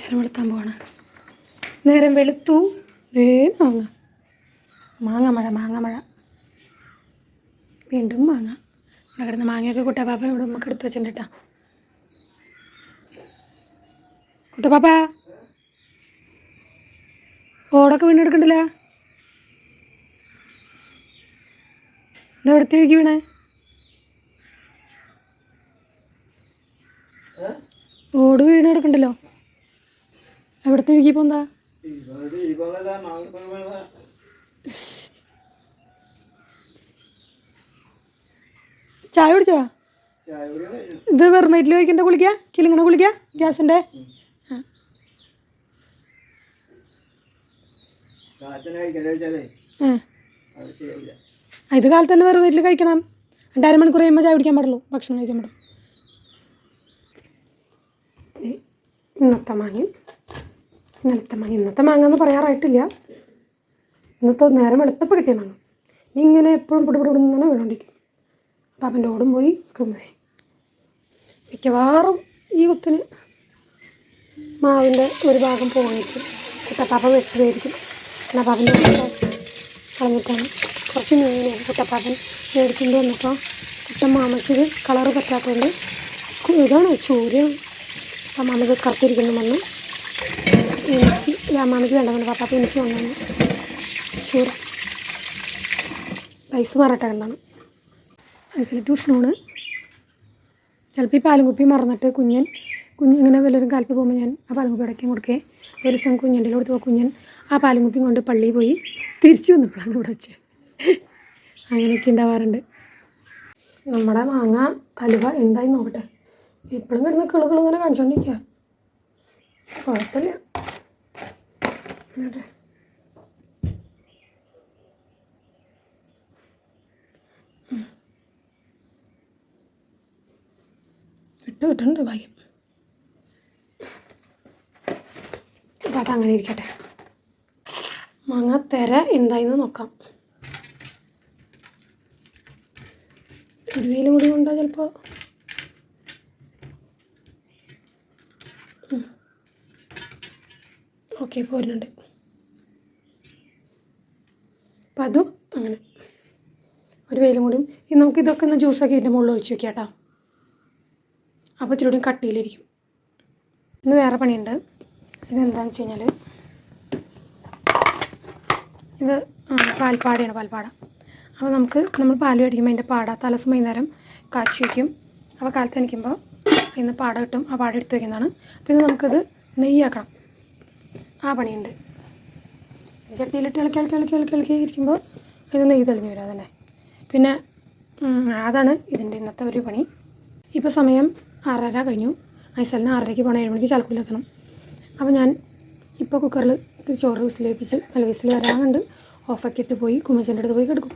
നേരം വെളുക്കാൻ പോവാണ്. നേരം വെളുത്തു. മാങ്ങ മാങ്ങ മഴ മാങ്ങ മഴ വീണ്ടും മാങ്ങ. ഇവിടെ കിടന്ന മാങ്ങയൊക്കെ കുട്ടപ്പാപ്പ ഇവിടെ നമുക്ക് എടുത്ത് വെച്ചിട്ടുണ്ട് കേട്ടോ. കുട്ടപ്പാപ്പ ഓടൊക്കെ വീണെടുക്കണ്ടല്ലോ. ഇതെവിടുത്തെ എഴുതി വീണേ? ഓട് വീണെടുക്കണ്ടല്ലോ. എവിടുത്തെ എഴുതിയപ്പോൾ എന്താ? ചായ കുടിച്ചോ? ഇത് വെറുമേറ്റിൽ വയ്ക്കണ്ട കുളിക്കുക, കിളിങ്ങനെ കുളിക്കുക ഗ്യാസിൻ്റെ. ഇത് കാലത്ത് തന്നെ വെറുമേറ്റിൽ കഴിക്കണം. 2.5 മണിക്കൂർ കഴിയുമ്പോൾ ചായ കുടിക്കാൻ പാടുള്ളൂ, ഭക്ഷണം കഴിക്കാൻ പാടുള്ളൂ. ഇന്നത്തെ മാങ്ങ ഇന്നത്തെ മാങ്ങ എന്ന് പറയാറായിട്ടില്ല. ഇന്നത്തെ നേരം വെളുത്തപ്പോൾ കിട്ടിയ മാങ്ങ. ഇങ്ങനെ എപ്പോഴും പൊടിപൊടി തന്നെ വീണോണ്ടിരിക്കും. അപ്പം അവൻ്റെ ഓടും പോയി പോയി. മിക്കവാറും ഈ കുത്തിന് മാവിൻ്റെ ഒരു ഭാഗം പോയിരിക്കും. കുട്ടപ്പാപ്പ വെച്ചതായിരിക്കും. പിന്നെ പാപ്പൻ്റെ കളഞ്ഞിട്ടാണ്. കുറച്ച് മീനാണ് കുട്ടപ്പാപ്പൻ മേടിച്ചുകൊണ്ട് വന്നപ്പോൾ കുട്ടൻ മാമയ്ക്ക് ഇത് കളറ് പറ്റാത്തതുകൊണ്ട് ഇതാണ് ചൂരയാണ്. ആ മാമയ്ക്ക് കറുത്തിരിക്കുന്നു വന്ന് എനിക്ക് മാമയ്ക്ക് വേണ്ടതുകൊണ്ട് പാപ്പാപ്പ എനിക്ക് വന്നു ചൂര. പൈസ മാറട്ടെ കണ്ടാണ്. പൈസയിൽ ട്യൂഷനോട് ചിലപ്പോൾ ഈ പാലും കുപ്പി മറന്നിട്ട് കുഞ്ഞിങ്ങനെ വല്ലവരും കാലത്ത് പോകുമ്പോൾ ഞാൻ ആ പാലും കുപ്പി അടയ്ക്കാൻ കൊടുക്കേ. ഒരു ദിവസം കുഞ്ഞൻ്റെ കൊടുത്തപ്പോൾ കുഞ്ഞൻ ആ പാലും കുപ്പിയും കൊണ്ട് പള്ളിയിൽ പോയി തിരിച്ചു വന്നപ്പോഴാണ് ഇവിടെ വെച്ച്. അങ്ങനെയൊക്കെ ഉണ്ടാവാറുണ്ട്. നമ്മുടെ മാങ്ങ അലുവ എന്തായി നോക്കട്ടെ. ഇപ്പോഴും കിടന്ന് കിളുകൾ ഇങ്ങനെ കാണിച്ചുകൊണ്ടിരിക്കുക. കുഴപ്പമില്ല. അതെ കിട്ടുന്നുണ്ട് ഭാഗ്യം. അപ്പോൾ അതങ്ങനെ ഇരിക്കട്ടെ. മാങ്ങ തെര എന്തായിന്ന് നോക്കാം. ഒരു വെയിലും കൂടി കൊണ്ടോ ചിലപ്പോൾ. ഓക്കെ പോരുന്നുണ്ട്. അപ്പം അതും അങ്ങനെ ഒരു വെയിലും കൂടിയും. ഇനി നമുക്ക് ഇതൊക്കെ ഒന്ന് ജ്യൂസൊക്കെ ഇതിൻ്റെ മുകളിൽ ഒഴിച്ച് വെക്കാം കേട്ടോ. അപ്പോൾ ഇത്തിരി കൂടി കട്ടിയിലിരിക്കും. ഇന്ന് വേറെ പണിയുണ്ട്. ഇതെന്താണെന്ന് വെച്ച് കഴിഞ്ഞാൽ ഇത് പാൽപ്പാടയാണ്, പാൽപ്പാട. അപ്പോൾ നമ്മൾ പാൽ മേടിക്കുമ്പോൾ അതിൻ്റെ പാട തലസം വൈകുന്നേരം കാച്ചി വയ്ക്കും. അപ്പോൾ കാലത്ത് എണിക്കുമ്പോൾ ഇന്ന് പാട കിട്ടും. ആ പാട എടുത്ത് വയ്ക്കുന്നതാണ്. പിന്നെ നമുക്കത് നെയ്യാക്കണം. ആ പണിയുണ്ട്. ചട്ടിയിലിട്ട് ഇളക്കി ഇരിക്കുമ്പോൾ ഇത് നെയ്യ് തെളിഞ്ഞ് വരും. അതന്നെ. പിന്നെ അതാണ് ഇതിൻ്റെ ഇന്നത്തെ ഒരു പണി. ഇപ്പോൾ സമയം 6:30 കഴിഞ്ഞു. ഐസലിന് 6:30 പോകണം. 7 മണിക്ക് ചലക്കുലെത്തണം. അപ്പോൾ ഞാൻ ഇപ്പോൾ കുക്കറിൽ ചോറ് വിസിൽ വരാനുണ്ട്. ഓഫാക്കിയിട്ട് പോയി കുമ്മച്ചൻ്റെ അടുത്ത് പോയി കിടക്കും.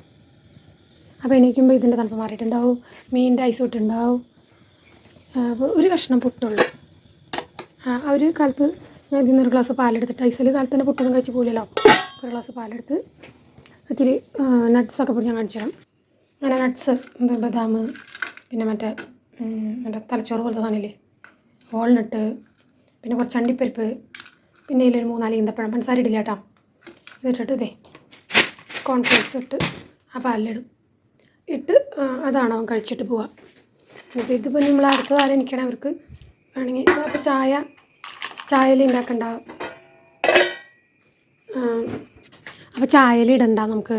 അപ്പോൾ എണീക്കുമ്പോൾ ഇതിൻ്റെ തണുപ്പ് മാറിയിട്ടുണ്ടാവും. മീനിൻ്റെ ഐസ് ഇട്ടുണ്ടാവും. ഒരു കഷ്ണം പുട്ടുള്ളൂ. ആ ഒരു കാലത്ത് ഞാൻ ഇതിൽ നിന്ന് ഒരു ഗ്ലാസ് പാലെടുത്തിട്ട് ഐസിൽ കാലത്ത് തന്നെ പുട്ടൊന്നും കഴിച്ച് പോലല്ലോ. ഒരു ഗ്ലാസ് പാലെടുത്ത് ഇത്തിരി നട്ട്സൊക്കെ പൊടി ഞാൻ കാണിച്ചു തരാം. അങ്ങനെ നട്ട്സ് ബദാം, പിന്നെ മറ്റേ തലച്ചോറ് പോലത്തെ സാധനമില്ലേ, വാൾനട്ട്, പിന്നെ കുറച്ച് അണ്ടിപ്പരിപ്പ്, പിന്നെ ഇതിലൊരു 3-4 ഈന്തപ്പഴം. പഞ്ചസാര ഇടില്ല കേട്ടോ. ഇതിട്ടിട്ട് ഇതേ കോൺഫ്ലേക്സ് ഇട്ട് ആ പാലിലിടും. അതാണ് അവൻ കഴിച്ചിട്ട് പോവുക. അപ്പോൾ ഇതിപ്പോൾ നമ്മൾ അടുത്ത താരം എനിക്കണം അവർക്ക് വേണമെങ്കിൽ. അപ്പോൾ ചായയിൽ ഉണ്ടാക്കണ്ട. അപ്പോൾ ചായയിൽ ഇടണ്ട, നമുക്ക്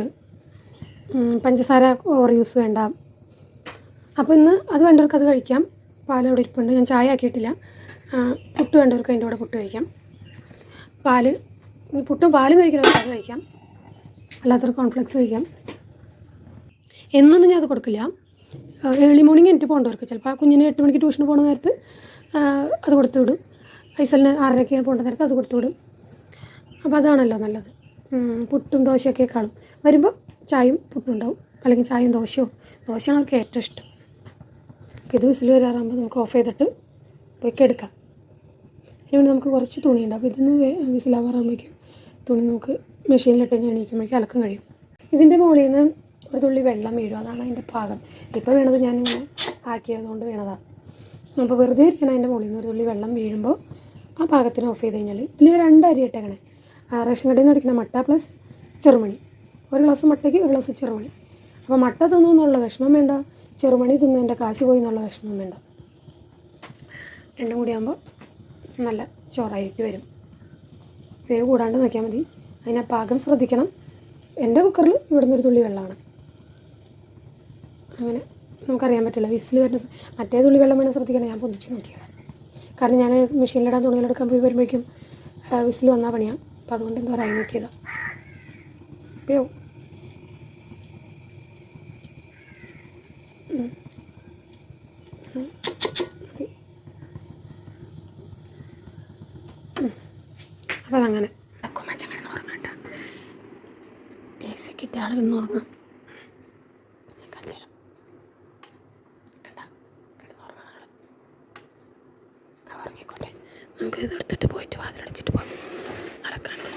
പഞ്ചസാര ഓവർ യൂസ് വേണ്ട. അപ്പോൾ ഇന്ന് അത് വേണ്ടവർക്ക് അത് കഴിക്കാം. പാൽ അവിടെ ഇരിപ്പുണ്ട്. ഞാൻ ചായ ആക്കിയിട്ടില്ല. പുട്ട് വേണ്ടവർക്ക് അതിൻ്റെ കൂടെ പുട്ട് കഴിക്കാം. പുട്ടും പാലും കഴിക്കണവർക്ക് അത് കഴിക്കാം. അല്ലാത്തവർക്ക് കോൺഫ്ലെക്സ് കഴിക്കാം. എന്നൊന്നും ഞാൻ അത് കൊടുക്കില്ല. ഏർലി മോർണിംഗ് എനിക്ക് പോകേണ്ടവർക്ക് ചിലപ്പോൾ കുഞ്ഞിന് 8 മണിക്ക് ട്യൂഷന് പോകുന്ന നേരത്ത് അത് കൊടുത്തു വിടും. ഐസലിന് 6:30 പോകേണ്ട നേരത്ത് അത് കൊടുത്തു വിടും. അപ്പോൾ അതാണല്ലോ നല്ലത്. പുട്ടും ദോശയൊക്കെ കാണും. വരുമ്പോൾ ചായയും പുട്ടും ഉണ്ടാവും, അല്ലെങ്കിൽ ചായയും ദോശയാണ് അവർക്ക് ഏറ്റവും ഇഷ്ടം. അപ്പോൾ ഇത് വിസിൽ വരാറാകുമ്പോൾ നമുക്ക് ഓഫ് ചെയ്തിട്ട് പോയി എടുക്കാം. ഇനി നമുക്ക് കുറച്ച് തുണിയുണ്ട്. അപ്പോൾ ഇതൊന്ന് വിസിലാവാറാകുമ്പോഴേക്കും തുണി നമുക്ക് മെഷീനിലിട്ട് എണീക്കുമ്പോഴേക്കും അലക്കം കഴിയും. ഇതിൻ്റെ മുകളിൽ നിന്ന് ഒരു തുള്ളി വെള്ളം വീഴും. അതാണ് അതിൻ്റെ പാകം. ഇപ്പോൾ വീണത് ഞാനിങ്ങനെ ആക്കിയതുകൊണ്ട് വീണതാണ്. അപ്പോൾ വെറുതെ ഇരിക്കണം. അതിൻ്റെ മുകളിൽ നിന്ന് ഒരു തുള്ളി വെള്ളം വീഴുമ്പോൾ ആ പാകത്തിന് ഓഫ് ചെയ്ത് കഴിഞ്ഞാൽ ഇതിൽ 2 അരി ഇട്ടേക്കണേ. റേഷൻ കടയിൽ നിന്ന് അടിക്കുന്ന മട്ട പ്ലസ് ചെറുമണി. 1 ഗ്ലാസ് മട്ടയ്ക്ക് 1 ഗ്ലാസ് ചെറുമണി. അപ്പോൾ മട്ട തിന്നു എന്നുള്ള വിഷമം വേണ്ട, ചെറുമണി തിന്നതിൻ്റെ കാശ് പോയി എന്നുള്ള വിഷമം വേണ്ട. രണ്ടും കൂടി ആകുമ്പോൾ നല്ല ചോറായിട്ട് വരും. വേവ് കൂടാണ്ട് നോക്കിയാൽ മതി. അതിനെ പാകം ശ്രദ്ധിക്കണം. എൻ്റെ കുക്കറിൽ ഇവിടെ നിന്നൊരു തുള്ളി വെള്ളമാണ്. അങ്ങനെ നമുക്കറിയാൻ പറ്റില്ല വിസിൽ വരുന്ന മറ്റേ തുള്ളി വെള്ളം വേണം ശ്രദ്ധിക്കണം. ഞാൻ പൊന്തിച്ച് നോക്കിയത്, കാരണം ഞാൻ മെഷീനിലിടാൻ തുണികളെടുക്കാൻ പോയി വരുമ്പോഴേക്കും വിസിൽ വന്നാൽ പണിയാം. അപ്പോൾ അതുകൊണ്ട് എന്തോ പറയാൻ നോക്കിയതാണ്. ഇപ്പോൾ അപ്പോൾ അതങ്ങനെ മച്ചൻ കിടന്ന് ഉറങ്ങണ്ട. എ സി കിട്ടിയ ആൾ കിടന്ന് ഉറങ്ങാം. ഉറങ്ങിക്കോട്ടെ. നമുക്ക് ഇതെടുത്തിട്ട് പോയിട്ട് വാതിലടച്ചിട്ട് പോകാം. അലക്കാനുള്ള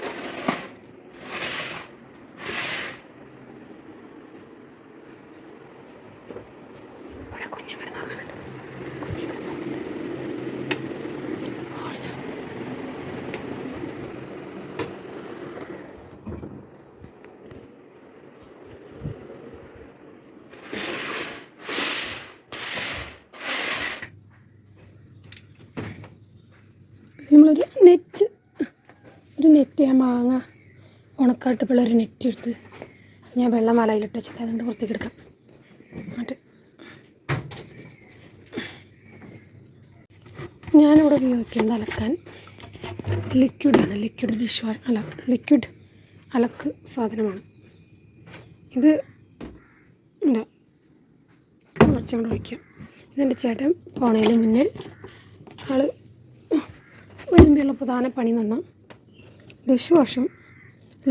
ഇവിടെ കുഞ്ഞു കിടന്ന് ഉറങ്ങുന്നുണ്ട്. നമ്മളൊരു നെറ്റ് ഞാൻ മാങ്ങ ഉണക്കാട്ടപ്പോൾ ഒരു നെറ്റ് എടുത്ത് ഞാൻ വെള്ളം വലയിലിട്ട് വെച്ചിട്ട് അതുകൊണ്ട് പുറത്തേക്ക് എടുക്കാം. എന്നിട്ട് ഞാനിവിടെ ഉപയോഗിക്കുന്നത് അലക്കാൻ ലിക്വിഡാണ്. ലിക്വിഡ് അലക്ക് സാധനമാണ് ഇത്. എന്താ കുറച്ചും കൂടെ ഒഴിക്കാം. ഇതെൻ്റെ ചേട്ടൻ പോണതിന് മുന്നേ ആൾ വരുമ്പോഴുള്ള പ്രധാന പണി എന്ന് പറഞ്ഞാൽ ഡിഷ് വാഷും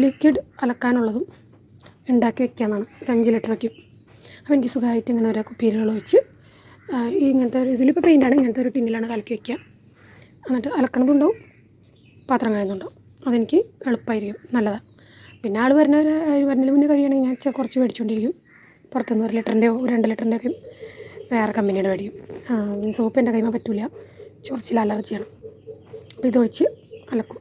ലിക്വിഡ് അലക്കാനുള്ളതും ഉണ്ടാക്കി വെക്കാമെന്നാണ്. ഒരു 5 ലിറ്റർ വയ്ക്കും. അപ്പോൾ എനിക്ക് സുഖമായിട്ട് ഇങ്ങനെ ഓരോ കുപ്പിയിലുകൾ വെച്ച് ഇങ്ങനത്തെ ഒരു ഇതിലിപ്പോൾ പെയിൻ്റാണ്, ഇങ്ങനത്തെ ഒരു ടിന്നിലാണ് കലക്കി വയ്ക്കുക. എന്നിട്ട് അലക്കണതുണ്ടാവും, പാത്രം കഴിയുന്നുണ്ടാവും. അതെനിക്ക് എളുപ്പമായിരിക്കും, നല്ലതാണ്. പിന്നെ ആൾ വരുന്നതിന് മുന്നേ കഴിയുകയാണെങ്കിൽ ഞാൻ കുറച്ച് മേടിച്ചുകൊണ്ടിരിക്കും. പുറത്തുനിന്ന് 1 ലിറ്ററിൻ്റെയോ 2 ലിറ്ററിൻ്റെ ഒക്കെ വേറെ കമ്പനിയുടെ മേടിക്കും. സോപ്പ് എൻ്റെ കൈമ പറ്റില്ല, ചൊറിച്ചിൽ അലർജിയാണ്. അപ്പോൾ ഇതൊഴിച്ച് അലക്കും.